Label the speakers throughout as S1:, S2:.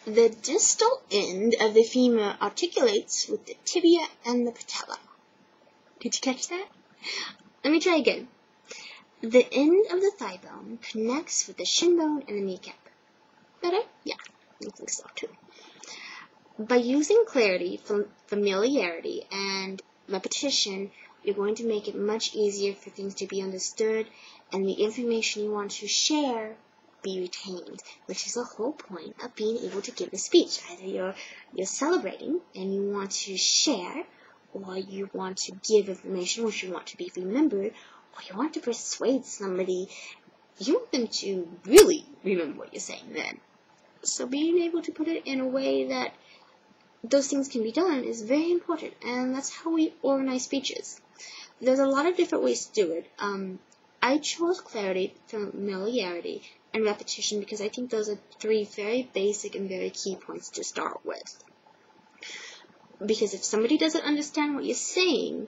S1: The distal end of the femur articulates with the tibia and the patella. Did you catch that? Let me try again. The end of the thigh bone connects with the shin bone and the kneecap. Better? Yeah, I think so too. By using clarity, familiarity, and repetition, you're going to make it much easier for things to be understood and the information you want to share be retained, which is the whole point of being able to give a speech. Either you're celebrating and you want to share, or you want to give information which you want to be remembered, or you want to persuade somebody. You want them to really remember what you're saying then. So being able to put it in a way that those things can be done is very important, and that's how we organize speeches. There's a lot of different ways to do it. I chose clarity, familiarity, and repetition because I think those are three very basic and very key points to start with. Because if somebody doesn't understand what you're saying,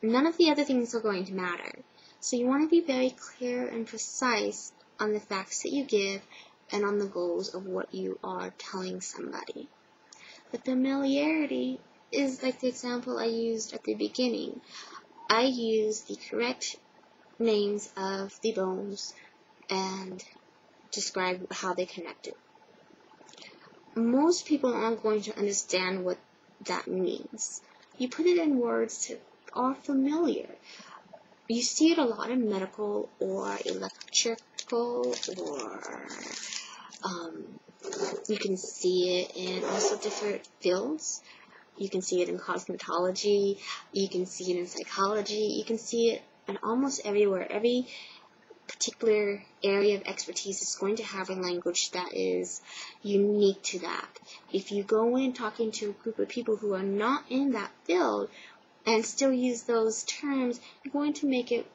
S1: none of the other things are going to matter. So you want to be very clear and precise on the facts that you give and on the goals of what you are telling somebody. The familiarity is like the example I used at the beginning. I used the correct names of the bones and describe how they connected. Most people aren't going to understand what that means. You put it in words that are familiar. You see it a lot in medical or electrical, or you can see it in also different fields. You can see it in cosmetology, you can see it in psychology, you can see it in almost everywhere. Every particular area of expertise is going to have a language that is unique to that. If you go in talking to a group of people who are not in that field and still use those terms, you're going to make it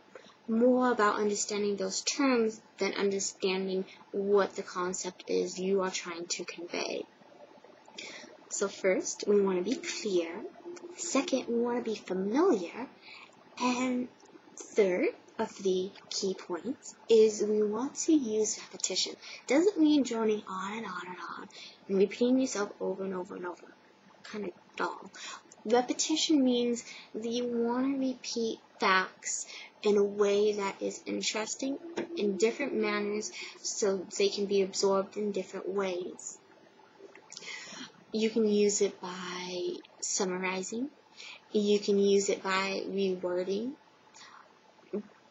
S1: more about understanding those terms than understanding what the concept is you are trying to convey. So first, we want to be clear. Second, we want to be familiar. And third of the key points is we want to use repetition. Doesn't mean droning on and on and on and repeating yourself over and over and over. Kind of dull. Repetition means that you want to repeat facts in a way that is interesting, in different manners, so they can be absorbed in different ways. You can use it by summarizing. You can use it by rewording.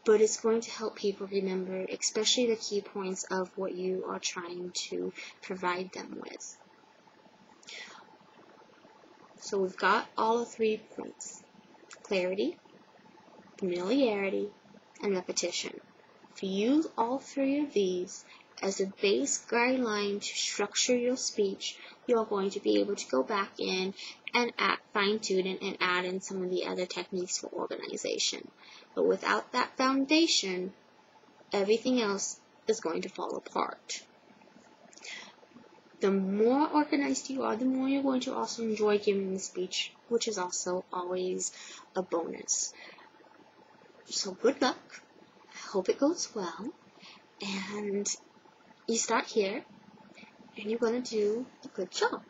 S1: But it's going to help people remember, especially the key points of what you are trying to provide them with. So we've got all of 3 points: clarity, familiarity, and repetition. If you use all 3 of these as a base guideline to structure your speech, you're going to be able to go back in and fine-tune it and add in some of the other techniques for organization. But without that foundation, everything else is going to fall apart. The more organized you are, the more you're going to also enjoy giving the speech, which is also always a bonus. So good luck. I hope it goes well. And you start here, and you're going to do a good job.